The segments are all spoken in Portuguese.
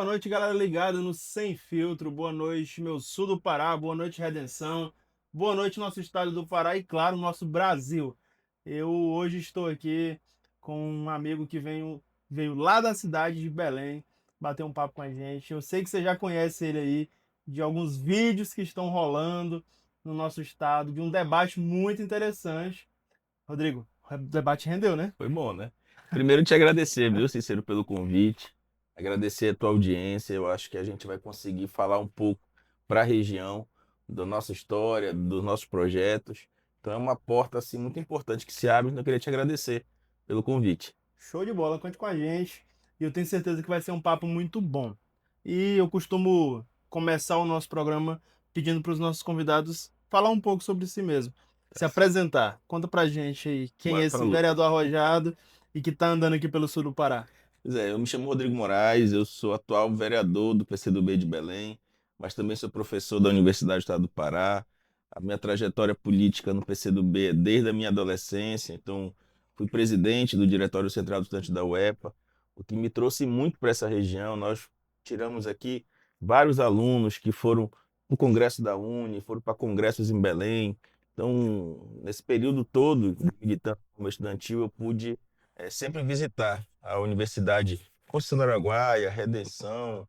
Boa noite, galera ligada no Sem Filtro. Boa noite, meu sul do Pará. Boa noite, Redenção. Boa noite, nosso estado do Pará e, claro, nosso Brasil. Eu hoje estou aqui com um amigo que veio lá da cidade de Belém bater um papo com a gente. Eu sei que você já conhece ele aí de alguns vídeos que estão rolando no nosso estado, de um debate muito interessante. Rodrigo, o debate rendeu, né? Foi bom, né? Primeiro te agradecer, viu, Cícero, pelo convite. Agradecer a tua audiência. Eu acho que a gente vai conseguir falar um pouco para a região da nossa história, dos nossos projetos. Então é uma porta assim muito importante que se abre. Então eu queria te agradecer pelo convite. Show de bola, conte com a gente. E eu tenho certeza que vai ser um papo muito bom. E eu costumo começar o nosso programa pedindo para os nossos convidados falar um pouco sobre si mesmo. Tá Se certo. apresentar. Conta pra gente aí quem é Bora para a esse luta. vereador arrojado e que tá andando aqui pelo sul do Pará. Pois é, eu me chamo Rodrigo Moraes, eu sou atual vereador do PCdoB de Belém, mas também sou professor da Universidade do Estado do Pará. A minha trajetória política no PCdoB é desde a minha adolescência, então fui presidente do Diretório Central do Estudante da UEPA, o que me trouxe muito para essa região. Nós tiramos aqui vários alunos que foram para o Congresso da Uni, foram para congressos em Belém. Então, nesse período todo, militando como estudantil, eu pude sempre visitar a Universidade Conceição do Araguaia, Redenção,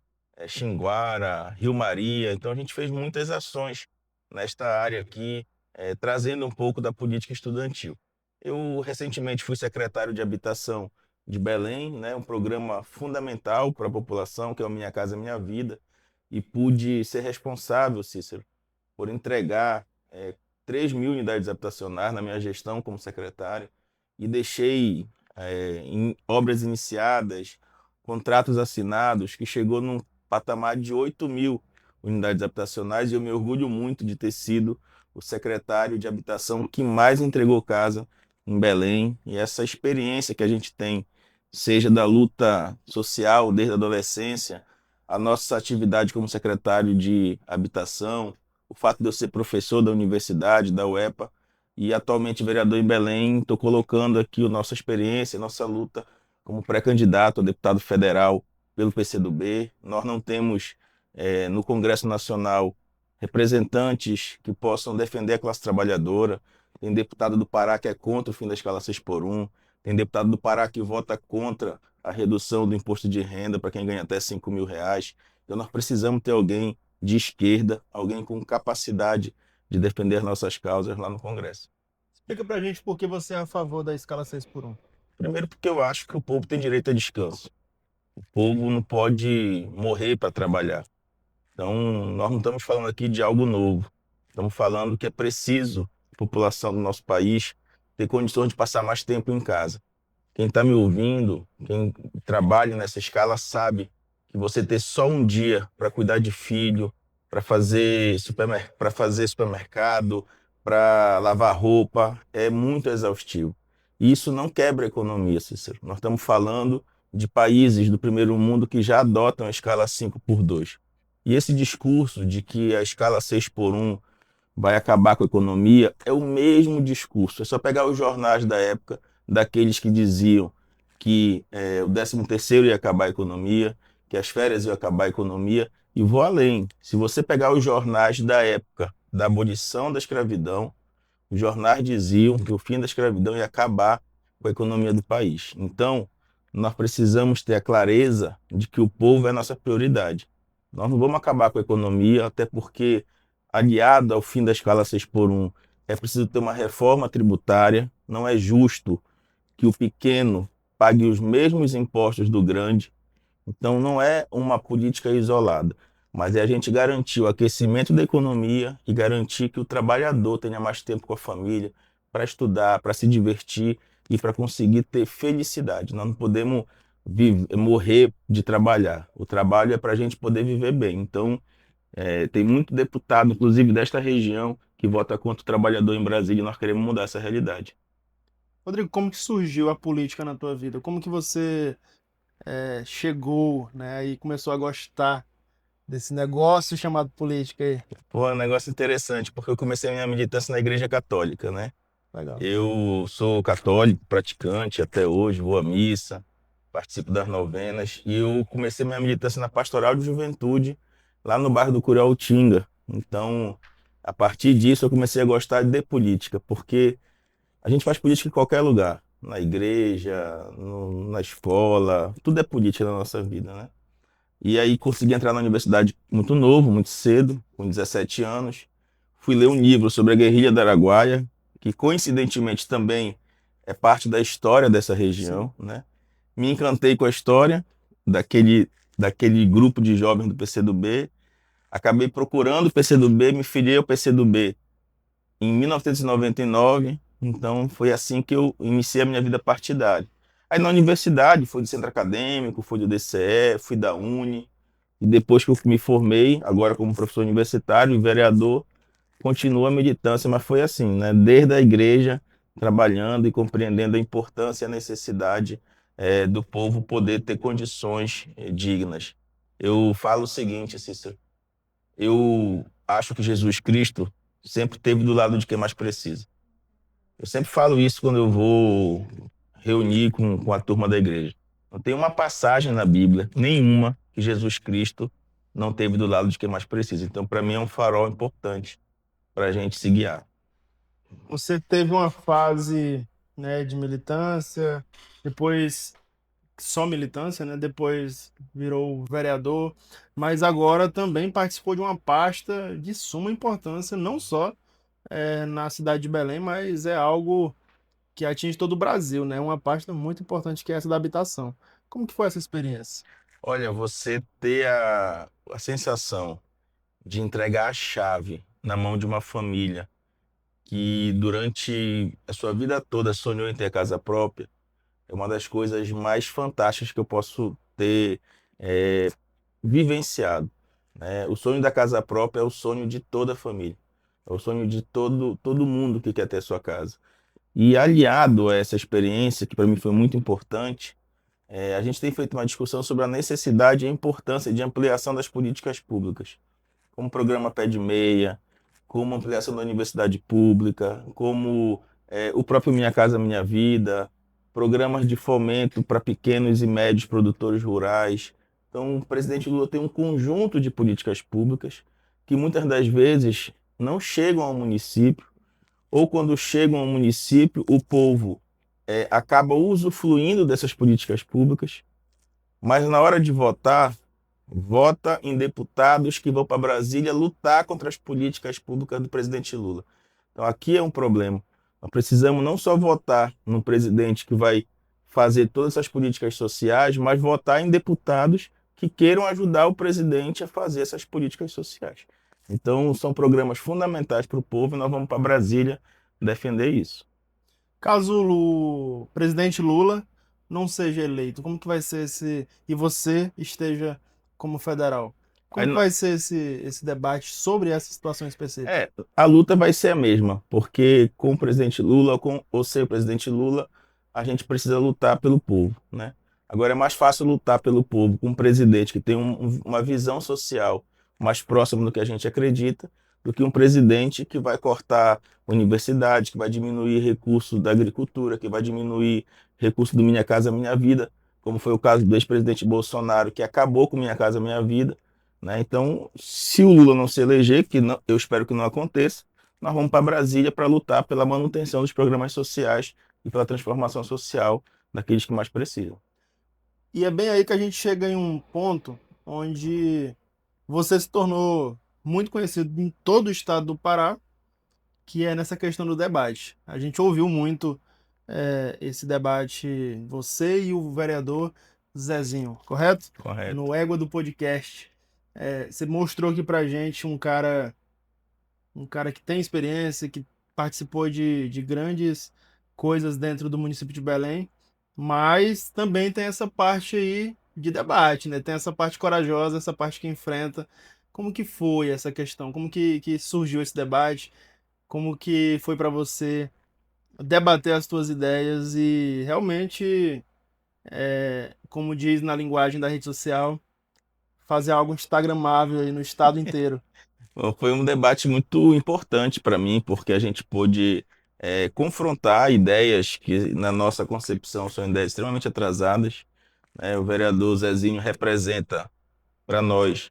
Xinguara, Rio Maria. Então a gente fez muitas ações nesta área aqui, trazendo um pouco da política estudantil. Eu recentemente fui secretário de Habitação de Belém, né, um programa fundamental para a população, que é o Minha Casa Minha Vida, e pude ser responsável, Cícero, por entregar 3 mil unidades habitacionais na minha gestão como secretário e deixei em obras iniciadas, contratos assinados, que chegou num patamar de 8 mil unidades habitacionais, e eu me orgulho muito de ter sido o secretário de habitação que mais entregou casa em Belém. E essa experiência que a gente tem, seja da luta social desde a adolescência, a nossa atividade como secretário de habitação, o fato de eu ser professor da universidade, da UEPA, e atualmente vereador em Belém, estou colocando aqui a nossa experiência, a nossa luta como pré-candidato a deputado federal pelo PCdoB. Nós não temos no Congresso Nacional representantes que possam defender a classe trabalhadora. Tem deputado do Pará que é contra o fim da escala 6 por 1, tem deputado do Pará que vota contra a redução do imposto de renda para quem ganha até 5 mil reais. Então nós precisamos ter alguém de esquerda, alguém com capacidade de defender nossas causas lá no Congresso. Explica pra gente por que você é a favor da escala 6 por um. Primeiro, porque eu acho que o povo tem direito a descanso. O povo não pode morrer para trabalhar. Então, nós não estamos falando aqui de algo novo. Estamos falando que é preciso a população do nosso país ter condições de passar mais tempo em casa. Quem está me ouvindo, quem trabalha nessa escala, sabe que você ter só um dia para cuidar de filho, para fazer supermercado, para lavar roupa, é muito exaustivo. E isso não quebra a economia, Cícero. Nós estamos falando de países do primeiro mundo que já adotam a escala 5 por 2. E esse discurso de que a escala 6 por 1 vai acabar com a economia, é o mesmo discurso. É só pegar os jornais da época, daqueles que diziam que o 13º ia acabar a economia, que as férias iam acabar a economia, e vou além. Se você pegar os jornais da época da abolição da escravidão, os jornais diziam que o fim da escravidão ia acabar com a economia do país. Então, nós precisamos ter a clareza de que o povo é a nossa prioridade. Nós não vamos acabar com a economia, até porque, aliado ao fim da escala 6 por 1, é preciso ter uma reforma tributária. Não é justo que o pequeno pague os mesmos impostos do grande. Então, não é uma política isolada, mas é a gente garantir o aquecimento da economia e garantir que o trabalhador tenha mais tempo com a família para estudar, para se divertir e para conseguir ter felicidade. Nós não podemos morrer de trabalhar. O trabalho é para a gente poder viver bem. Então, tem muito deputado, inclusive desta região, que vota contra o trabalhador em Brasília, e nós queremos mudar essa realidade. Rodrigo, como que surgiu a política na tua vida? Como que você chegou, né, e começou a gostar desse negócio chamado política aí? Pô, é um negócio interessante, porque eu comecei a minha militância na Igreja Católica, né? Legal. Eu sou católico, praticante até hoje, vou à missa. participo das novenas, e eu comecei minha militância na Pastoral de Juventude, lá no bairro do Curiautinga. Então, a partir disso, eu comecei a gostar de política, porque a gente faz política em qualquer lugar, na igreja, na escola, tudo é política na nossa vida, né? E aí consegui entrar na universidade muito novo, muito cedo, com 17 anos. Fui ler um livro sobre a guerrilha do Araguaia, que coincidentemente também é parte da história dessa Sim. região, né? Me encantei com a história daquele, daquele grupo de jovens do PCdoB. Acabei procurando o PCdoB, me filiei ao PCdoB em 1999. Então foi assim que eu iniciei a minha vida partidária. Aí na universidade, fui do centro acadêmico, fui do DCE, fui da Uni. E depois que eu me formei, agora como professor universitário e vereador, continua a militância, mas foi assim, né? Desde a igreja, trabalhando e compreendendo a importância e a necessidade do povo poder ter condições dignas. Eu falo o seguinte, Cícero, eu acho que Jesus Cristo sempre esteve do lado de quem mais precisa. Eu sempre falo isso quando eu vou reunir com a turma da igreja. Não tem uma passagem na Bíblia, nenhuma, que Jesus Cristo não teve do lado de quem mais precisa. Então, para mim, é um farol importante para a gente se guiar. Você teve uma fase, né, de militância, depois só militância, né? Depois virou vereador, mas agora também participou de uma pasta de suma importância, não só na cidade de Belém, mas é algo que atinge todo o Brasil, né? Uma pasta muito importante que é essa da habitação. Como que foi essa experiência? Olha, você ter a sensação de entregar a chave na mão de uma família que durante a sua vida toda sonhou em ter casa própria é uma das coisas mais fantásticas que eu posso ter é, vivenciado, né? O sonho da casa própria é o sonho de toda a família, é o sonho de todo mundo que quer ter sua casa. E aliado a essa experiência, que para mim foi muito importante, a gente tem feito uma discussão sobre a necessidade e a importância de ampliação das políticas públicas, como o programa Pé de Meia, como ampliação da universidade pública, como o próprio Minha Casa Minha Vida, programas de fomento para pequenos e médios produtores rurais. Então, o presidente Lula tem um conjunto de políticas públicas que muitas das vezes não chegam ao município, ou quando chegam ao município, o povo acaba usufruindo dessas políticas públicas, mas na hora de votar, vota em deputados que vão para Brasília lutar contra as políticas públicas do presidente Lula. Então aqui é um problema. Nós precisamos não só votar no presidente que vai fazer todas essas políticas sociais, mas votar em deputados que queiram ajudar o presidente a fazer essas políticas sociais. Então são programas fundamentais para o povo e nós vamos para Brasília defender isso. Caso o presidente Lula não seja eleito, como que vai ser esse e você esteja como federal? Aí, Como que vai ser esse debate sobre essa situação específica? a luta vai ser a mesma, porque com o presidente Lula ou sem o presidente Lula, a gente precisa lutar pelo povo, né? Agora é mais fácil lutar pelo povo com um presidente que tem uma visão social mais próxima do que a gente acredita, do que um presidente que vai cortar universidade, que vai diminuir recursos da agricultura, que vai diminuir recursos do Minha Casa Minha Vida, como foi o caso do ex-presidente Bolsonaro, que acabou com Minha Casa Minha Vida, né? Então, se o Lula não se eleger, eu espero que não aconteça, nós vamos para Brasília para lutar pela manutenção dos programas sociais e pela transformação social daqueles que mais precisam. E é bem aí que a gente chega em um ponto onde você se tornou muito conhecido em todo o estado do Pará, que é nessa questão do debate. A gente ouviu muito esse debate, você e o vereador Zezinho, correto? Correto. No Égua do Podcast. Você mostrou aqui pra gente um cara que tem experiência, que participou de grandes coisas dentro do município de Belém, mas também tem essa parte aí de debate, né? Tem essa parte corajosa, essa parte que enfrenta. Como que foi essa questão? Como que surgiu esse debate? Como que foi para você debater as suas ideias e realmente, como diz na linguagem da rede social, fazer algo instagramável aí no estado inteiro? Bom, foi um debate muito importante para mim, porque a gente pôde confrontar ideias que, na nossa concepção, são ideias extremamente atrasadas, né? O vereador Zezinho representa para nós,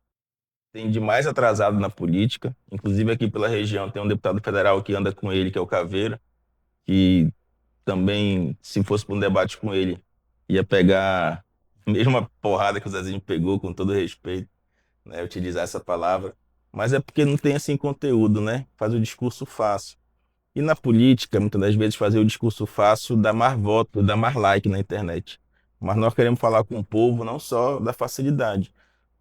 tem de mais atrasado na política. Inclusive aqui pela região tem um deputado federal que anda com ele, que é o Caveira, que também, se fosse para um debate com ele, ia pegar a mesma porrada que o Zezinho pegou, com todo respeito, né? Utilizar essa palavra. Mas é porque não tem assim conteúdo, né? Faz o discurso fácil. E na política, muitas das vezes, fazer o discurso fácil dá mais voto, dá mais like na internet. Mas nós queremos falar com o povo não só da facilidade.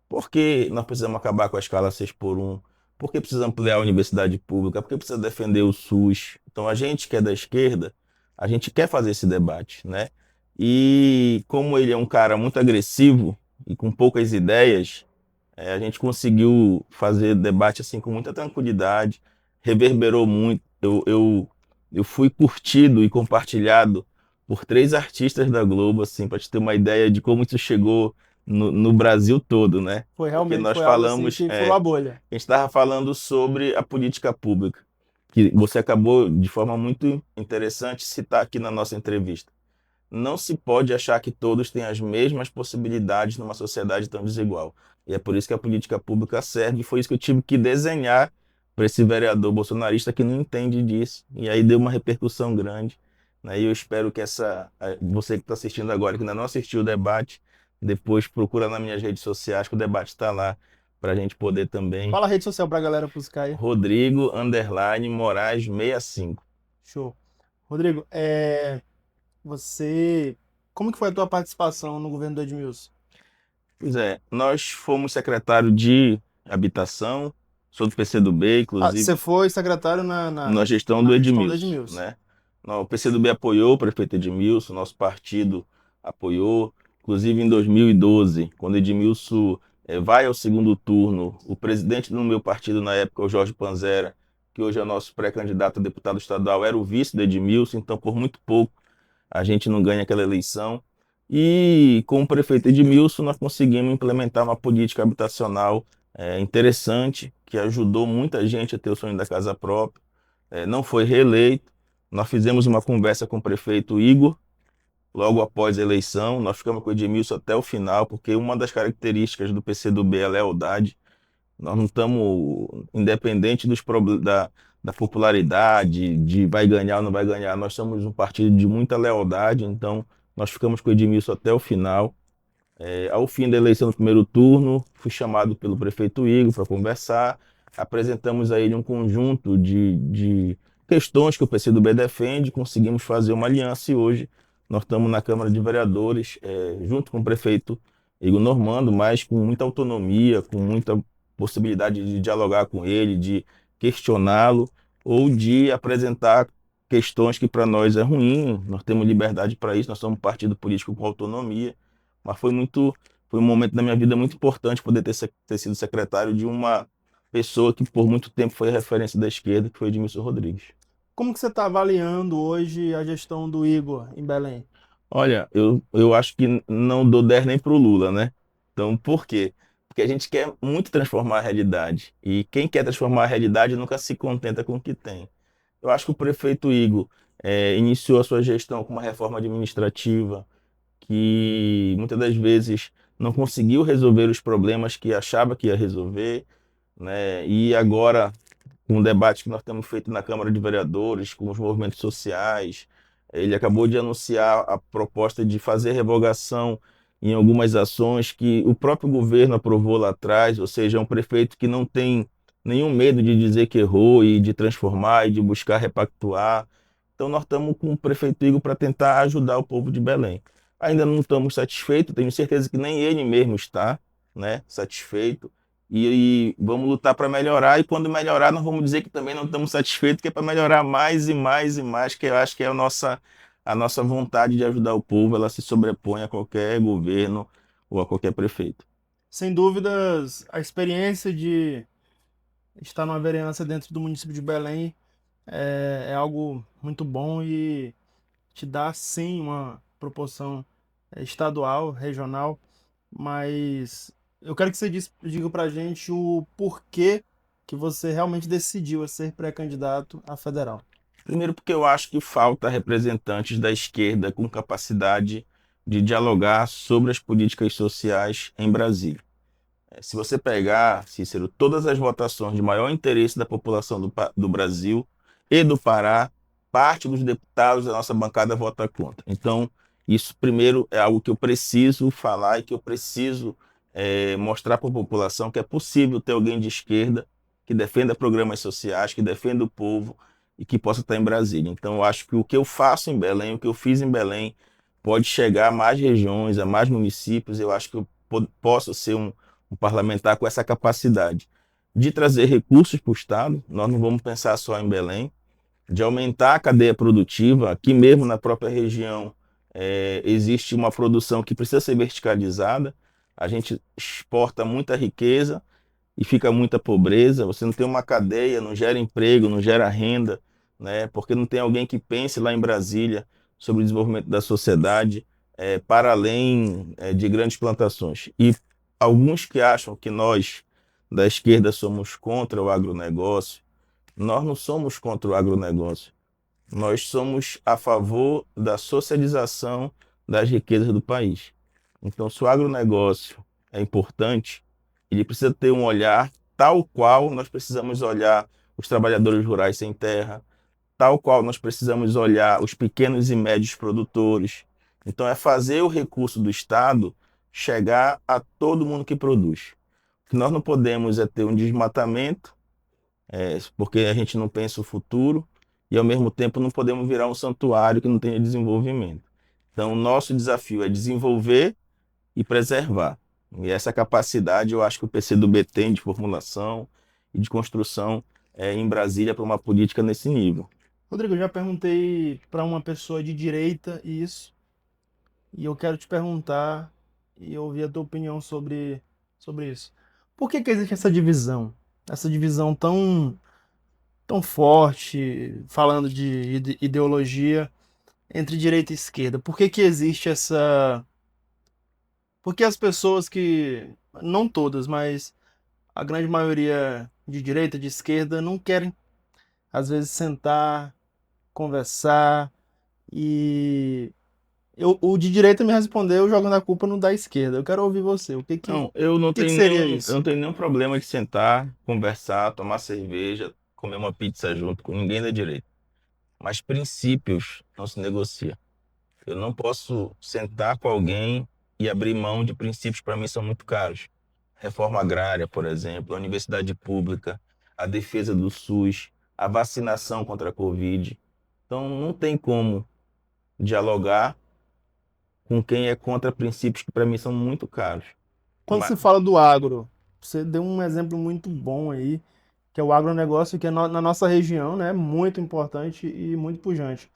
Por que nós precisamos acabar com a escala 6 por 1? Por que precisamos ampliar a universidade pública? Por que precisa defender o SUS? Então, a gente que é da esquerda, a gente quer fazer esse debate, né? E como ele é um cara muito agressivo e com poucas ideias, a gente conseguiu fazer debate assim com muita tranquilidade, reverberou muito. Eu fui curtido e compartilhado por 3 artistas da Globo, assim, para te ter uma ideia de como isso chegou no Brasil todo, né? Foi Porque realmente nós foi algo assim falamos, que furou a bolha. a gente estava falando sobre a política pública, que você acabou de forma muito interessante citar aqui na nossa entrevista. Não se pode achar que todos têm as mesmas possibilidades numa sociedade tão desigual. E é por isso que a política pública serve, e foi isso que eu tive que desenhar para esse vereador bolsonarista que não entende disso. E aí deu uma repercussão grande, né? E eu espero que você que está assistindo agora, que ainda não assistiu o debate, depois procura nas minhas redes sociais, que o debate está lá, para a gente poder também. Fala a rede social pra galera buscar aí. Rodrigo_Moraes 65. Show. Rodrigo, você. Como que foi a tua participação no governo do Edmilson? Pois é, nós fomos secretário de habitação, sou do PCdoB, Ah, inclusive você foi secretário na gestão do na gestão do Edmilson, Edmilson. né? O PCdoB apoiou o prefeito Edmilson, nosso partido apoiou, inclusive em 2012, quando Edmilson vai ao segundo turno, o presidente do meu partido na época, o Jorge Panzera, que hoje é nosso pré-candidato a deputado estadual, era o vice do Edmilson, então por muito pouco a gente não ganha aquela eleição. E com o prefeito Edmilson, nós conseguimos implementar uma política habitacional interessante, que ajudou muita gente a ter o sonho da casa própria. Não foi reeleito. Nós fizemos uma conversa com o prefeito Igor, logo após a eleição. Nós ficamos com o Edmilson até o final, porque uma das características do PCdoB é a lealdade. Nós não estamos independente da popularidade, de vai ganhar ou não vai ganhar. Nós somos um partido de muita lealdade, então nós ficamos com o Edmilson até o final. Ao fim da eleição do primeiro turno, fui chamado pelo prefeito Igor para conversar. Apresentamos a ele um conjunto de questões que o PCdoB defende, conseguimos fazer uma aliança e hoje nós estamos na Câmara de Vereadores, junto com o prefeito Igor Normando, mas com muita autonomia, com muita possibilidade de dialogar com ele, de questioná-lo ou de apresentar questões que para nós é ruim. Nós temos liberdade para isso, nós somos um partido político com autonomia, mas foi um momento da minha vida muito importante poder ter sido secretário de uma pessoa que por muito tempo foi referência da esquerda, que foi Edmilson Rodrigues. Como que você está avaliando hoje a gestão do Igor em Belém? Olha, eu acho que não dou 10 nem pro Lula, né? Então, por quê? Porque a gente quer muito transformar a realidade. E quem quer transformar a realidade nunca se contenta com o que tem. Eu acho que o prefeito Igor iniciou a sua gestão com uma reforma administrativa que muitas das vezes não conseguiu resolver os problemas que achava que ia resolver, né? E agora, com o debate que nós temos feito na Câmara de Vereadores, com os movimentos sociais, ele acabou de anunciar a proposta de fazer revogação em algumas ações que o próprio governo aprovou lá atrás, ou seja, é um prefeito que não tem nenhum medo de dizer que errou e de transformar e de buscar repactuar. Então nós estamos com o prefeito Igor para tentar ajudar o povo de Belém. Ainda não estamos satisfeitos, tenho certeza que nem ele mesmo está, né, satisfeito. E vamos lutar para melhorar. E quando melhorar, nós vamos dizer que também não estamos satisfeitos, que é para melhorar mais e mais e mais, que eu acho que é a nossa vontade de ajudar o povo, ela se sobrepõe a qualquer governo ou a qualquer prefeito. Sem dúvidas, a experiência de estar numa vereança dentro do município de Belém é algo muito bom e te dá sim uma proporção estadual, regional, mas eu quero que você diga pra gente o porquê que você realmente decidiu a ser pré-candidato a federal. Primeiro, porque eu acho que falta representantes da esquerda com capacidade de dialogar sobre as políticas sociais em Brasília. Se você pegar, Cícero, todas as votações de maior interesse da população do Brasil e do Pará, parte dos deputados da nossa bancada vota contra. Então, isso primeiro é algo que eu preciso falar e que eu preciso mostrar para a população que é possível ter alguém de esquerda que defenda programas sociais, que defenda o povo e que possa estar em Brasília. Então, eu acho que o que eu faço em Belém, o que eu fiz em Belém, pode chegar a mais regiões, a mais municípios. Eu acho que eu posso ser um parlamentar com essa capacidade de trazer recursos para o Estado. Nós não vamos pensar só em Belém, de aumentar a cadeia produtiva. Aqui mesmo na própria região existe uma produção que precisa ser verticalizada. A gente exporta muita riqueza e fica muita pobreza. Você não tem uma cadeia, não gera emprego, não gera renda, né? Porque não tem alguém que pense lá em Brasília sobre o desenvolvimento da sociedade, para além de grandes plantações. E alguns que acham que nós, da esquerda, somos contra o agronegócio, nós não somos contra o agronegócio. Nós somos a favor da socialização das riquezas do país. Então, se o agronegócio é importante, ele precisa ter um olhar tal qual nós precisamos olhar os trabalhadores rurais sem terra, tal qual nós precisamos olhar os pequenos e médios produtores. Então, é fazer o recurso do Estado chegar a todo mundo que produz. O que nós não podemos é ter um desmatamento, porque a gente não pensa o futuro, e ao mesmo tempo não podemos virar um santuário que não tenha desenvolvimento. Então, o nosso desafio é desenvolver e preservar. E essa capacidade eu acho que o PCdoB tem de formulação e de construção em Brasília para uma política nesse nível. Rodrigo, eu já perguntei para uma pessoa de direita isso, e eu quero te perguntar e ouvir a tua opinião sobre isso. Por que que existe essa divisão? Essa divisão tão forte, falando de ideologia entre direita e esquerda? Por que que existe essa... Porque as pessoas que, não todas, mas a grande maioria de direita, de esquerda, não querem, às vezes, sentar, conversar e... o de direita me respondeu jogando a culpa no da esquerda. Eu quero ouvir você. Não, eu não Que tenho seria eu isso? não tenho nenhum problema de sentar, conversar, tomar cerveja, comer uma pizza junto com ninguém da direita. Mas princípios não se negocia. Eu não posso sentar com alguém e abrir mão de princípios que para mim são muito caros. Reforma agrária, por exemplo, a universidade pública, a defesa do SUS, a vacinação contra a Covid. Então, não tem como dialogar com quem é contra princípios que para mim são muito caros. Quando Mas, se fala do agro, você deu um exemplo muito bom aí, que é o agronegócio, que é na nossa região, né, muito importante e muito pujante.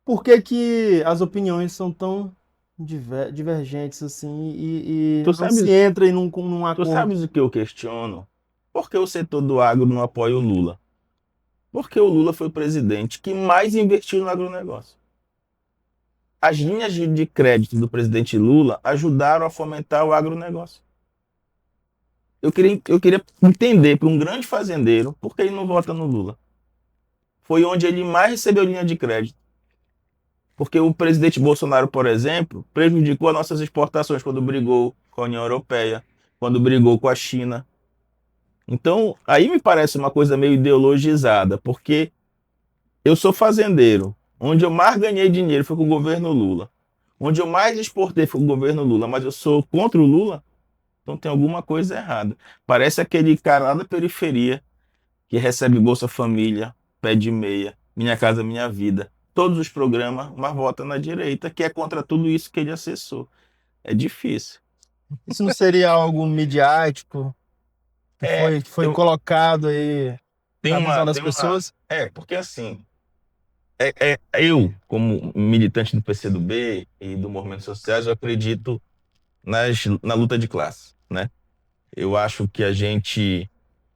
Por que que as opiniões são tão divergentes assim e tu não se sabes, entra em num tu acordo? sabes o que eu questiono? Por que o setor do agro não apoia o Lula? Porque o Lula foi o presidente que mais investiu no agronegócio. As linhas de crédito do presidente Lula ajudaram a fomentar o agronegócio. Eu queria entender para um grande fazendeiro por que ele não vota no Lula. Foi onde ele mais recebeu linha de crédito. Porque o presidente Bolsonaro, por exemplo, prejudicou as nossas exportações quando brigou com a União Europeia, quando brigou com a China. Então, aí me parece uma coisa meio ideologizada, porque eu sou fazendeiro. Onde eu mais ganhei dinheiro foi com o governo Lula. Onde eu mais exportei foi com o governo Lula, mas eu sou contra o Lula, então tem alguma coisa errada. Parece aquele cara lá da periferia que recebe Bolsa Família, pé de meia, Minha Casa Minha Vida, todos os programas, mas vota na direita, que é contra tudo isso que ele acessou. É difícil. Isso não seria algo midiático É, que foi eu colocado aí tenho na visão uma, das tenho uma, pessoas? porque assim, eu como militante do PCdoB e do movimento sociais, eu acredito na luta de classe, né? Eu acho que a gente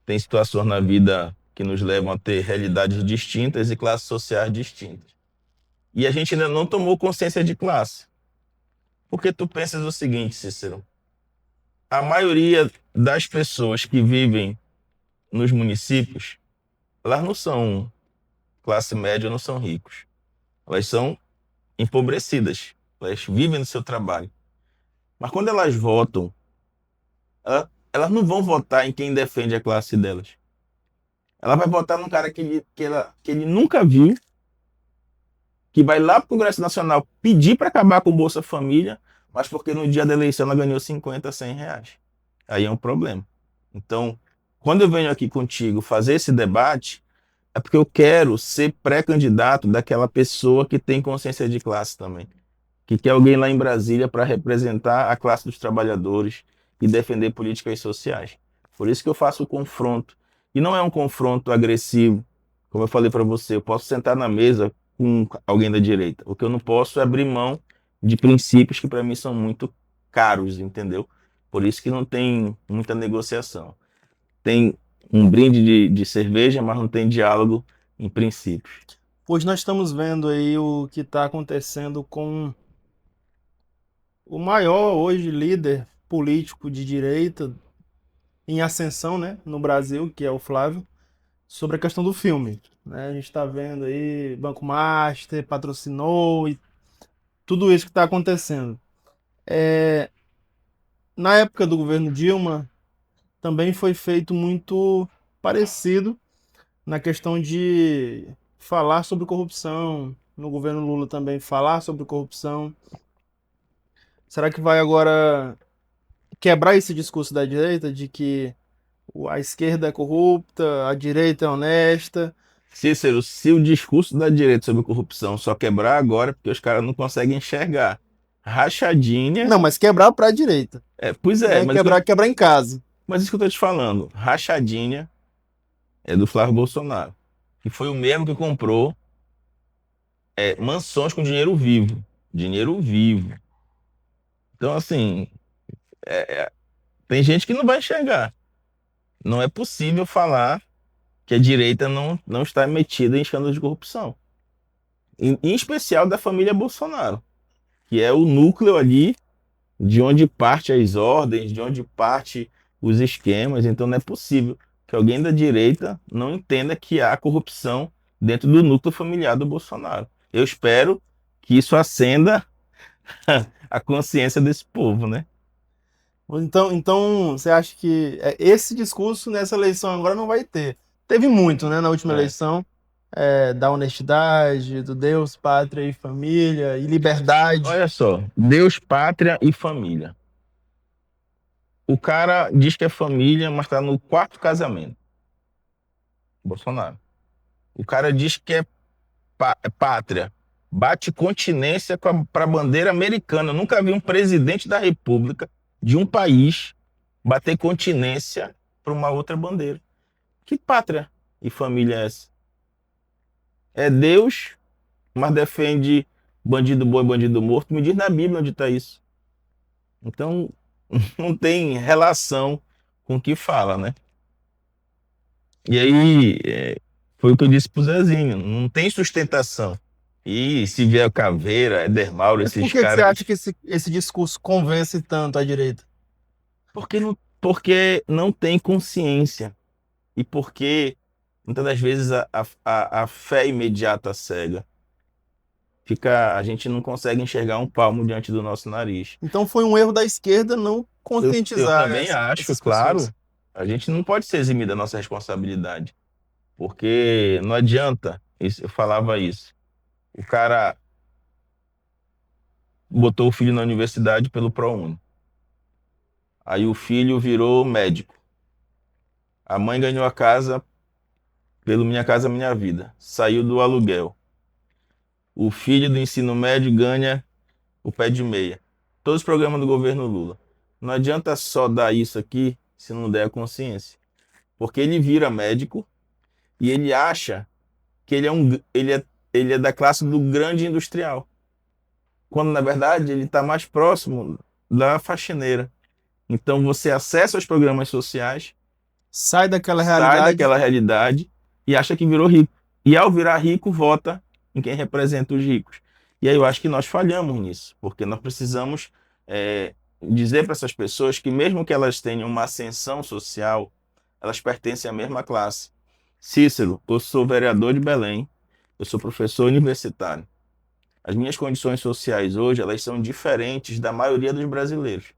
tem situações na vida que nos levam a ter realidades distintas e classes sociais distintas. E a gente ainda não tomou consciência de classe. Porque tu pensas o seguinte, Cícero, a maioria das pessoas que vivem nos municípios, elas não são classe média, não são ricos. Elas são empobrecidas. elas vivem do seu trabalho. Mas quando elas votam, elas não vão votar em quem defende a classe delas. Ela vai votar num cara que ele nunca viu, que vai lá para o Congresso Nacional pedir para acabar com o Bolsa Família, mas porque no dia da eleição ela ganhou 50, R$ 100. Aí é um problema. Então, quando eu venho aqui contigo fazer esse debate, é porque eu quero ser pré-candidato daquela pessoa que tem consciência de classe também, que quer alguém lá em Brasília para representar a classe dos trabalhadores e defender políticas sociais. Por isso que eu faço o confronto. E não é um confronto agressivo, como eu falei para você, eu posso sentar na mesa com alguém da direita. O que eu não posso é abrir mão de princípios que para mim são muito caros, entendeu? Por isso que não tem muita negociação. Tem um brinde de cerveja, mas não tem diálogo em princípios. Hoje nós estamos vendo aí o que está acontecendo com o maior hoje líder político de direita em ascensão, né, no Brasil, que é o Flávio, sobre a questão do filme, né? A gente está vendo aí Banco Master patrocinou e tudo isso que está acontecendo. Na época do governo Dilma também foi feito muito parecido na questão de falar sobre corrupção. No governo Lula também falar sobre corrupção. Será que vai agora quebrar esse discurso da direita de que a esquerda é corrupta, a direita é honesta? Cícero, se o discurso da direita sobre corrupção só quebrar agora, porque os caras não conseguem enxergar. Rachadinha, Não, mas quebrar para a direita, pois é, né? Quebrar em casa. mas isso que eu tô te falando. Rachadinha é do Flávio Bolsonaro, que foi o mesmo que comprou mansões com dinheiro vivo. Dinheiro vivo. Então, assim, tem gente que não vai enxergar. Não é possível falar que a direita não está metida em escândalos de corrupção. Em especial da família Bolsonaro, que é o núcleo ali de onde parte as ordens, de onde parte os esquemas. Então não é possível que alguém da direita não entenda que há corrupção dentro do núcleo familiar do Bolsonaro. Eu espero que isso acenda a consciência desse povo, né? Então você acha que esse discurso nessa eleição agora não vai ter? Teve muito, né, na última É. eleição, da honestidade, do Deus, pátria e família, e liberdade. Olha só, Deus, pátria e família. O cara diz que é família, mas está no quarto casamento. Bolsonaro. O cara diz que é pátria, bate continência para a bandeira americana. Eu nunca vi um presidente da República de um país bater continência para uma outra bandeira. Que pátria e família é essa? É Deus, mas defende bandido bom e bandido morto. Me diz na Bíblia onde está isso. Então, não tem relação com o que fala, né? E aí, foi o que eu disse pro Zezinho, não tem sustentação. E se vier o Caveira, Éder Mauro, Mas por esses que que você caras. acha que esse discurso convence tanto a direita? Porque não tem consciência. E porque muitas das vezes a fé imediata cega. A gente não consegue enxergar um palmo diante do nosso nariz. Então foi um erro da esquerda não Eu conscientizar também acho, essas claro, pessoas. a gente não pode se eximir da nossa responsabilidade. Porque não adianta, eu falava isso. O cara botou o filho na universidade pelo ProUni. Aí o filho virou médico. A mãe ganhou a casa pelo Minha Casa Minha Vida. Saiu do aluguel. O filho do ensino médio ganha o pé de meia. Todos os programas do governo Lula. Não adianta só dar isso aqui se não der a consciência. Porque ele vira médico e ele acha que ele é da classe do grande industrial. Quando na verdade ele está mais próximo da faxineira. Então você acessa os programas sociais, Sai daquela sai realidade. daquela realidade e acha que virou rico. E ao virar rico, vota em quem representa os ricos. E aí eu acho que nós falhamos nisso, porque nós precisamos dizer para essas pessoas que mesmo que elas tenham uma ascensão social, elas pertencem à mesma classe. Cícero, eu sou vereador de Belém, eu sou professor universitário. As minhas condições sociais hoje, elas são diferentes da maioria dos brasileiros.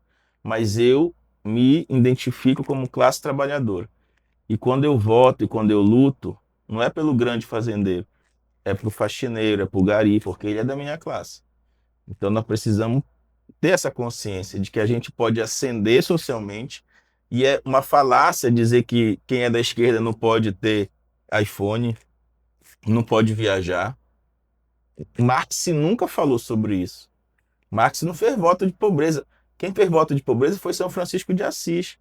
Mas eu me identifico como classe trabalhadora. E quando eu voto e quando eu luto, não é pelo grande fazendeiro, é pro faxineiro, é pro gari, porque ele é da minha classe. Então nós precisamos ter essa consciência de que a gente pode ascender socialmente e é uma falácia dizer que quem é da esquerda não pode ter iPhone, não pode viajar. Marx nunca falou sobre isso. Marx não fez voto de pobreza. Quem fez voto de pobreza foi São Francisco de Assis.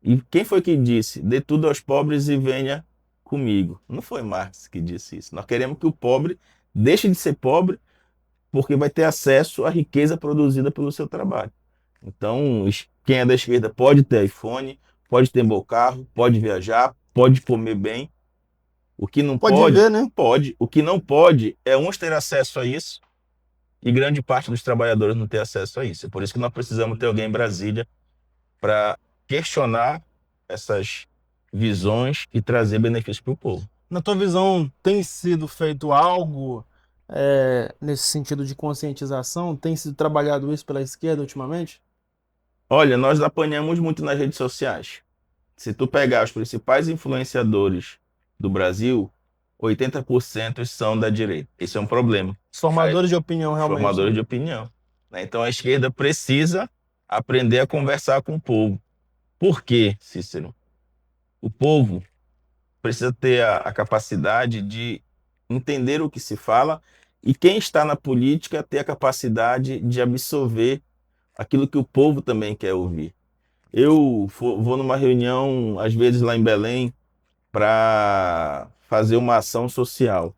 E quem foi que disse? Dê tudo aos pobres e venha comigo. Não foi Marx que disse isso. Nós queremos que o pobre deixe de ser pobre porque vai ter acesso à riqueza produzida pelo seu trabalho. Então, quem é da esquerda pode ter iPhone, pode ter bom carro, pode viajar, pode comer bem. O que não Pode pode, viver, né? pode. O que não pode é uns ter acesso a isso e grande parte dos trabalhadores não ter acesso a isso. É por isso que nós precisamos ter alguém em Brasília para questionar essas visões e trazer benefícios para o povo. Na tua visão, tem sido feito algo nesse sentido de conscientização? Tem sido trabalhado isso pela esquerda ultimamente? Olha, nós apanhamos muito nas redes sociais. Se tu pegar os principais influenciadores do Brasil, 80% são da direita. Isso é um problema. Os formadores de opinião, Os realmente, formadores né? de opinião, né? Então a esquerda precisa aprender a conversar com o povo. Por quê, Cícero? O povo precisa ter a capacidade de entender o que se fala e quem está na política ter a capacidade de absorver aquilo que o povo também quer ouvir. Eu vou numa reunião, às vezes lá em Belém, para fazer uma ação social.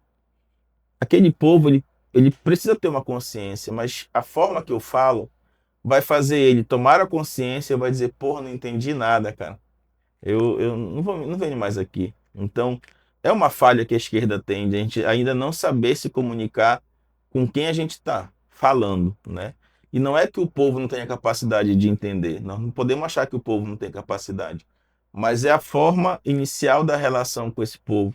Aquele povo, ele precisa ter uma consciência, mas a forma que eu falo vai fazer ele tomar a consciência e vai dizer, porra, não entendi nada, cara. Eu não venho mais aqui. Então, é uma falha que a esquerda tem de a gente ainda não saber se comunicar com quem a gente está falando, né? E não é que o povo não tenha capacidade de entender. Nós não podemos achar que o povo não tem capacidade. Mas é a forma inicial da relação com esse povo,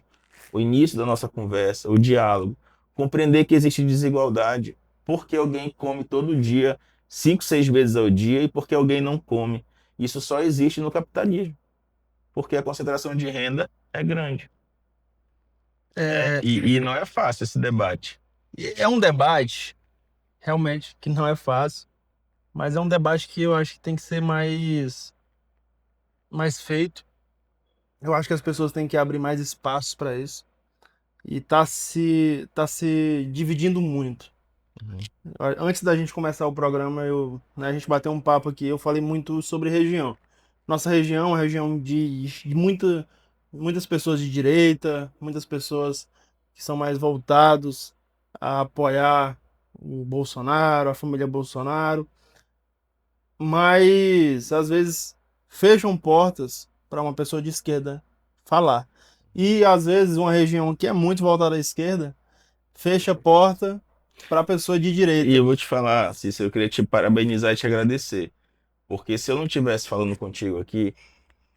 o início da nossa conversa, o diálogo, compreender que existe desigualdade, porque alguém come todo dia, 5, 6 vezes ao dia, e porque alguém não come. Isso só existe no capitalismo, porque a concentração de renda é grande. É, E não é fácil esse debate. é um debate, realmente, que não é fácil, mas é um debate que eu acho que tem que ser mais feito. Eu acho que as pessoas têm que abrir mais espaços para isso. E tá se dividindo muito. Uhum. Antes da gente começar o programa, né, a gente bateu um papo aqui, eu falei muito sobre região. Nossa região é uma região de muitas pessoas de direita, muitas pessoas que são mais voltados a apoiar o Bolsonaro, a família Bolsonaro, mas às vezes fecham portas para uma pessoa de esquerda falar. E às vezes uma região que é muito voltada à esquerda fecha a porta para a pessoa de E direita. eu vou te falar, Cícero, eu queria te parabenizar e te agradecer. Porque se eu não estivesse falando contigo aqui,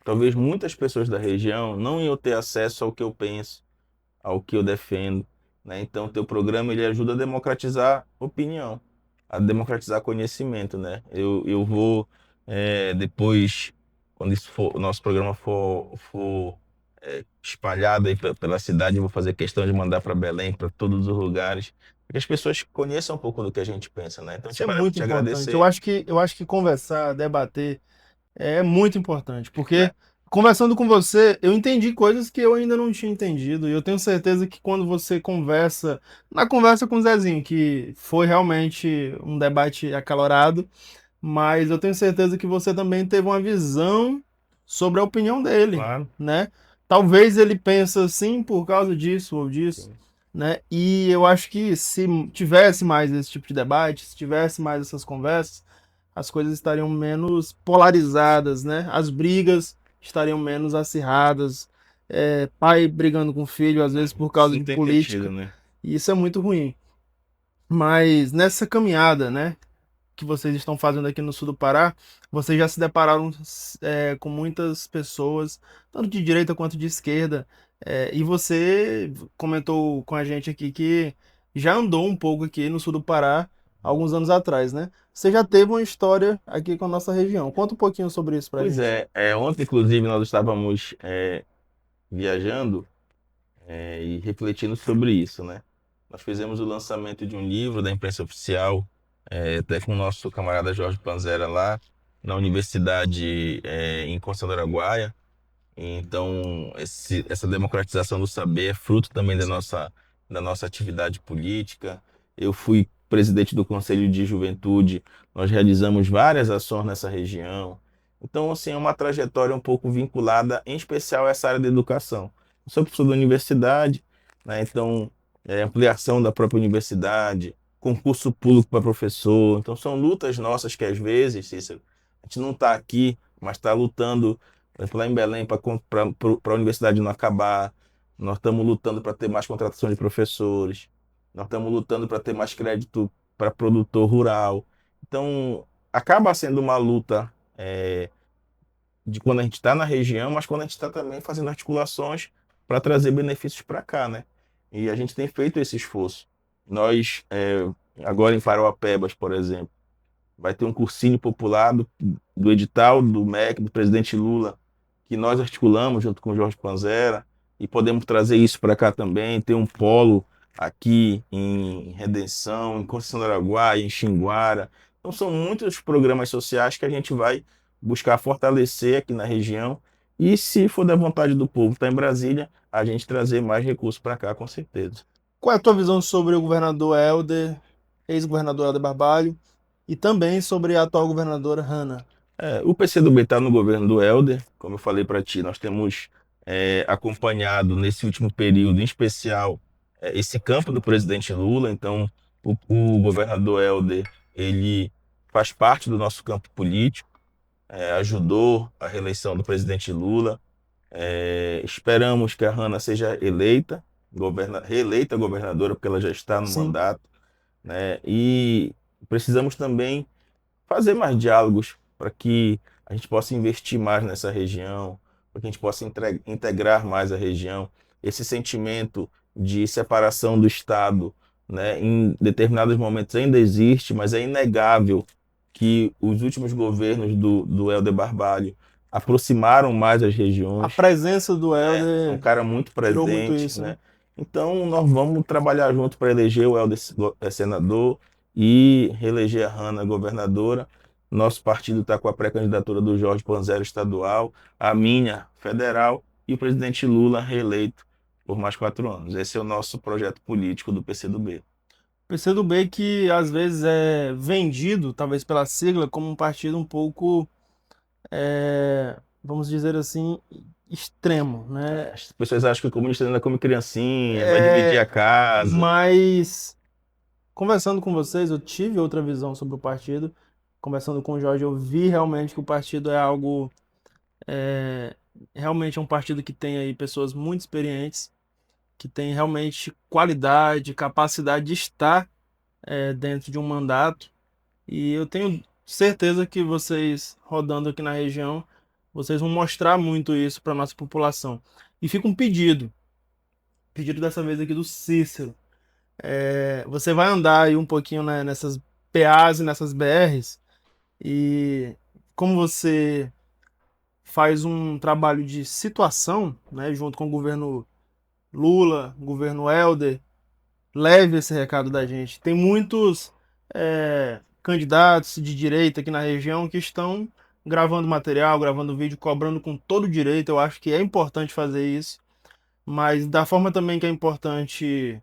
talvez muitas pessoas da região não iam ter acesso ao que eu penso, ao que eu defendo, né? Então, o teu programa ele ajuda a democratizar opinião, a democratizar conhecimento, né? Eu vou depois, quando o nosso programa for espalhado aí pela cidade, eu vou fazer questão de mandar para Belém, para todos os lugares, para que as pessoas conheçam um pouco do que a gente pensa, né? Então, Isso é muito te importante. Eu agradecer, acho que, eu acho que conversar, debater é muito importante, porque né? conversando com você, eu entendi coisas que eu ainda não tinha entendido. E eu tenho certeza que quando você conversa, na conversa com o Zezinho, que foi realmente um debate acalorado, mas eu tenho certeza que você também teve uma visão sobre a opinião dele, Claro. né? Talvez ele pense assim por causa disso ou disso, Sim. né? E eu acho que se tivesse mais esse tipo de debate, se tivesse mais essas conversas, as coisas estariam menos polarizadas, né? As brigas estariam menos acirradas, pai brigando com filho, às vezes por Isso causa não de tem sentido, política, né? e isso é muito ruim. Mas nessa caminhada, né? Que vocês estão fazendo aqui no sul do Pará, vocês já se depararam com muitas pessoas, tanto de direita quanto de esquerda, e você comentou com a gente aqui que já andou um pouco aqui no sul do Pará, alguns anos atrás, né? Você já teve uma história aqui com a nossa região. Conta um pouquinho sobre isso pra Pois gente. ontem, inclusive, nós estávamos viajando e refletindo sobre isso, né? Nós fizemos o lançamento de um livro da imprensa oficial, até com o nosso camarada Jorge Panzera lá, na universidade em Conceição do Araguaia. Então, essa democratização do saber é fruto também da nossa atividade política. Eu fui presidente do Conselho de Juventude, nós realizamos várias ações nessa região. Então, assim, é uma trajetória um pouco vinculada, em especial, a essa área da educação. Eu sou professor da universidade, né? Então, ampliação da própria universidade, concurso público para professor. Então, são lutas nossas que, às vezes, Cícero, a gente não está aqui, mas está lutando. Por exemplo, lá em Belém, para a universidade não acabar, nós estamos lutando para ter mais contratação de professores, nós estamos lutando para ter mais crédito para produtor rural. Então, acaba sendo uma luta de quando a gente está na região, mas quando a gente está também fazendo articulações para trazer benefícios para cá, né? E a gente tem feito esse esforço. Nós, agora em Parauapebas, por exemplo, vai ter um cursinho popular do edital do MEC, do presidente Lula, que nós articulamos junto com o Jorge Panzera, e podemos trazer isso para cá também. Tem um polo aqui em Redenção, em Conceição do Araguaia, em Xinguara. Então, são muitos programas sociais que a gente vai buscar fortalecer aqui na região. E, se for da vontade do povo, estar em Brasília, a gente trazer mais recursos para cá, com certeza. Qual é a tua visão sobre o governador Helder, ex-governador Helder Barbalho, e também sobre a atual governadora Hanna? O PCdoB está no governo do Helder, como eu falei para ti, nós temos acompanhado nesse último período, em especial, esse campo do presidente Lula. Então, o governador Helder, ele faz parte do nosso campo político, ajudou a reeleição do presidente Lula. Esperamos que a Hanna seja reeleita governadora, porque ela já está no Sim. mandato, né? E precisamos também fazer mais diálogos para que a gente possa investir mais nessa região, para que a gente possa integrar mais a região. Esse sentimento de separação do Estado, né, em determinados momentos ainda existe, mas é inegável que os últimos governos do Helder Barbalho aproximaram mais as A regiões. presença do É um Helder cara muito tirou muito presente, isso, né? né? Então, nós vamos trabalhar junto para eleger o Helder senador e reeleger a Hanna governadora. Nosso partido está com a pré-candidatura do Jorge Panzero estadual, a minha federal e o presidente Lula reeleito por mais 4 anos. Esse é o nosso projeto político do PCdoB. PCdoB que às vezes é vendido, talvez pela sigla, como um partido um pouco, vamos dizer assim, extremo, né? As pessoas acham que o comunista ainda come criancinha, vai dividir É, a casa. mas conversando com vocês, eu tive outra visão sobre o partido. Conversando com o Jorge, eu vi realmente que o partido é algo, é, realmente é um partido que tem aí pessoas muito experientes, que tem realmente qualidade, capacidade de estar, dentro de um mandato. E eu tenho certeza que vocês, rodando aqui na região, vocês vão mostrar muito isso para nossa população. E fica um pedido dessa vez aqui do Cícero. Você vai andar aí um pouquinho, né, nessas PAs e nessas BRs, e como você faz um trabalho de situação, né, junto com o governo Lula, governo Helder, leve esse recado da gente. Tem muitos candidatos de direita aqui na região que estão gravando material, gravando vídeo, cobrando com todo o direito. Eu acho que é importante fazer isso, mas da forma também que é importante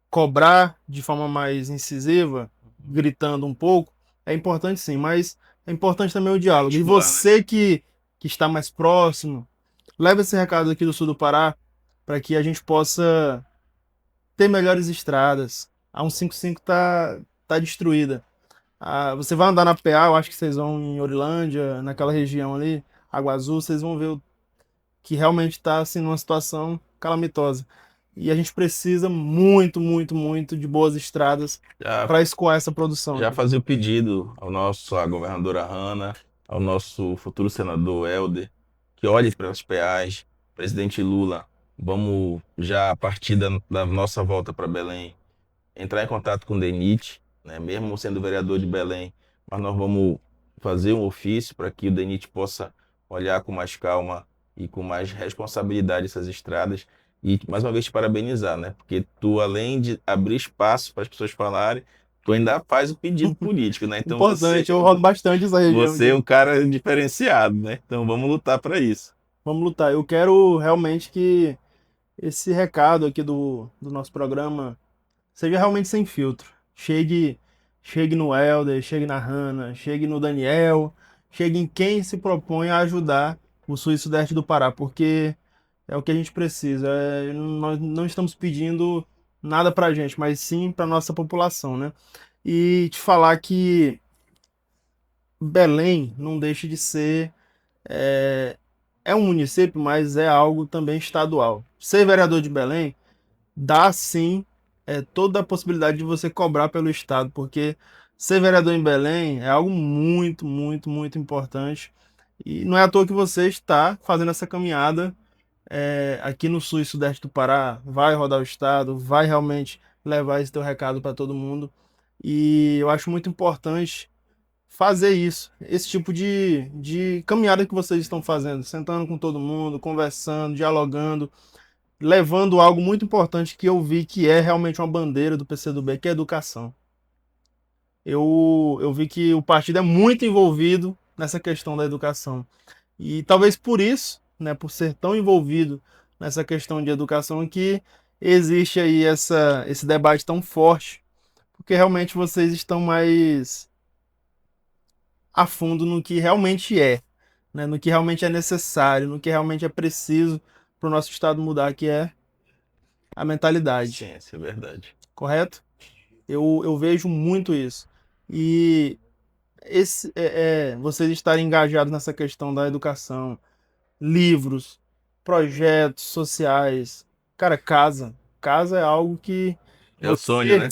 cobrar de forma mais incisiva, gritando um pouco, é importante sim, mas é importante também o diálogo. E Articular, né? você que está mais próximo, leva esse recado aqui do sul do Pará para que a gente possa ter melhores estradas. A 155 tá destruída. Você vai andar na PA, eu acho que vocês vão em Orilândia, naquela região ali, Água Azul, vocês vão ver que realmente está assim, numa situação calamitosa. E a gente precisa muito, muito, muito de boas estradas Já para escoar essa produção Já aqui. fazia o pedido à governadora Hanna, ao nosso futuro senador Helder, que olhe para as PAs, presidente Lula, vamos já a partir da nossa volta para Belém, entrar em contato com o DENIT, né? Mesmo sendo vereador de Belém, mas nós vamos fazer um ofício para que o DENIT possa olhar com mais calma e com mais responsabilidade essas estradas. E mais uma vez te parabenizar, né? Porque tu, além de abrir espaço para as pessoas falarem, tu ainda faz o pedido político, né? Então Importante, eu rodo bastante essa região você é aqui. um cara diferenciado, né? Então vamos lutar para isso. Vamos lutar. Eu quero realmente que esse recado aqui do nosso programa seja realmente sem filtro. Chegue no Helder, chegue na Hanna, chegue no Daniel, chegue em quem se propõe a ajudar o sul e sudeste do Pará, porque é o que a gente precisa. Nós não estamos pedindo nada pra gente, mas sim pra nossa população, né? E te falar que Belém não deixa de ser. É, é um município, mas é algo também estadual. Ser vereador de Belém dá sim toda a possibilidade de você cobrar pelo Estado, porque ser vereador em Belém é algo muito, muito, muito importante. E não é à toa que você está fazendo essa caminhada aqui no sul e sudeste do Pará, vai rodar o Estado, vai realmente levar esse teu recado para todo mundo. E eu acho muito importante fazer isso, esse tipo de caminhada que vocês estão fazendo, sentando com todo mundo, conversando, dialogando, levando algo muito importante que eu vi que é realmente uma bandeira do PCdoB, que é a educação. Eu vi que o partido é muito envolvido nessa questão da educação. E talvez por isso, né, por ser tão envolvido nessa questão de educação, que existe aí esse debate tão forte, porque realmente vocês estão mais a fundo no que realmente é, né? No que realmente é necessário, no que realmente é preciso para o nosso estado mudar, que é a mentalidade, Sim, isso é verdade. correto? Eu vejo muito isso. E vocês estarem engajados nessa questão da educação, livros, projetos sociais, cara, casa. Casa é algo que É o sonho, você né?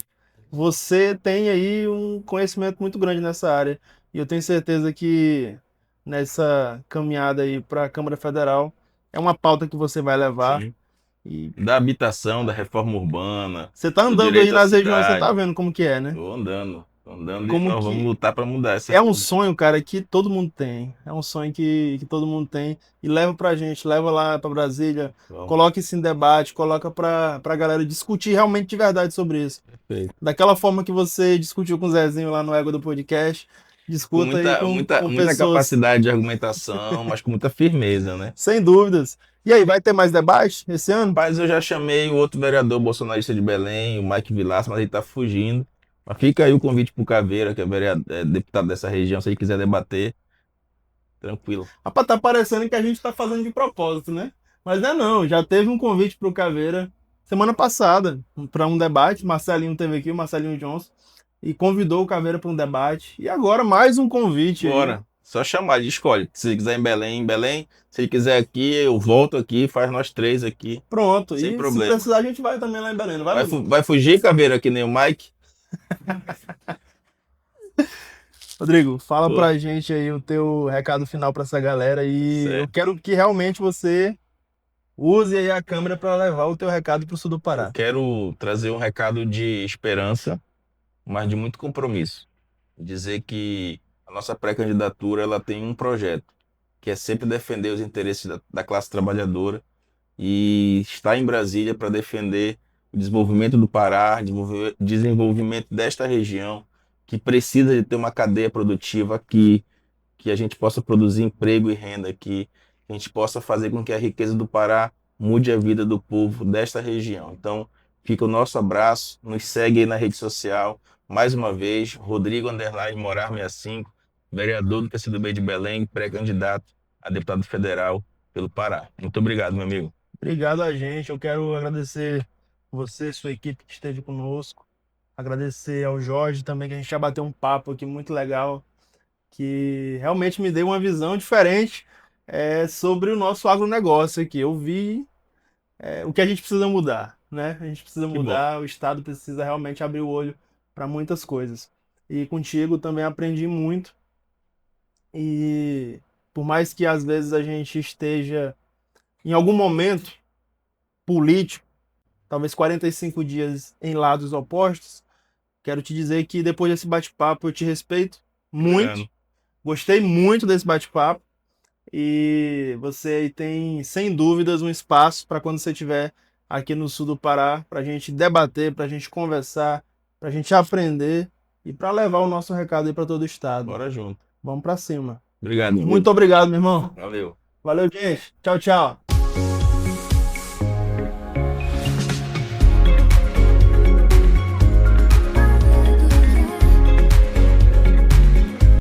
Você tem aí um conhecimento muito grande nessa área e eu tenho certeza que nessa caminhada aí para a Câmara Federal é uma pauta que você vai levar Sim. e Da habitação, da reforma urbana, você tá do andando aí direito à nas regiões, você tá cidade. vendo como que é, né? Tô andando e Como nós vamos que lutar para mudar essa é um realidade. sonho, cara, que todo mundo tem. É um sonho que todo mundo tem e leva pra gente, leva lá pra Brasília, Vamos, coloca isso em debate, coloca pra galera discutir realmente de verdade sobre isso. perfeito. Daquela forma que você discutiu com o Zezinho lá no Ego do Podcast, Com discuta aí com muita pessoas capacidade de argumentação, mas com muita firmeza, né? sem dúvidas. E aí, vai ter mais debate esse ano? Mas eu já chamei o outro vereador bolsonarista de Belém, o Mike Vilaça, mas ele está fugindo. Mas fica aí o convite para o Caveira, que é, deputado dessa região, se ele quiser debater, tranquilo. Rapaz, tá parecendo que a gente tá fazendo de propósito, né? Mas não é não, já teve um convite pro Caveira semana passada para um debate, Marcelinho teve aqui, o Marcelinho Johnson, e convidou o Caveira para um debate. E agora mais um convite aí. Bora. Só chamar, ele escolhe. Se ele quiser em Belém. Se ele quiser aqui, eu volto aqui, faz nós três aqui, Pronto. sem E se problema. precisar, a gente vai também lá em Belém, não vai, Rodrigo? Vai fugir, Caveira, que nem o Mike? Rodrigo, fala Pô, pra gente aí o teu recado final pra essa galera e eu certo. quero que realmente você use aí a câmera para levar o teu recado pro sul do Eu Pará. quero trazer um recado de esperança, mas de muito compromisso. Dizer que a nossa pré-candidatura ela tem um projeto, que é sempre defender os interesses da classe trabalhadora e estar em Brasília para defender o desenvolvimento do Pará, desenvolvimento desta região, que precisa de ter uma cadeia produtiva aqui, que a gente possa produzir emprego e renda aqui, que a gente possa fazer com que a riqueza do Pará mude a vida do povo desta região. Então, fica o nosso abraço, nos segue aí na rede social. Mais uma vez, Rodrigo Underline Morar 65, vereador do PCdoB de Belém, pré-candidato a deputado federal pelo Pará. Muito obrigado, meu amigo. Obrigado a gente, eu quero agradecer você, sua equipe que esteve conosco, agradecer ao Jorge também, que a gente já bateu um papo aqui muito legal, que realmente me deu uma visão diferente sobre o nosso agronegócio aqui. Eu vi o que a gente precisa mudar, né? A gente precisa Que bom. mudar, o Estado precisa realmente abrir o olho para muitas coisas. E contigo também aprendi muito. E por mais que às vezes a gente esteja em algum momento político, talvez 45 dias em lados opostos, quero te dizer que depois desse bate-papo eu te respeito muito, Obrigado. gostei muito desse bate-papo e você aí tem, sem dúvidas, um espaço para quando você estiver aqui no sul do Pará, para a gente debater, para a gente conversar, para a gente aprender e para levar o nosso recado aí para todo o estado. Bora junto. Vamos para cima. Obrigado, meu Muito amigo. obrigado, meu irmão. Valeu. Valeu, gente. Tchau, tchau.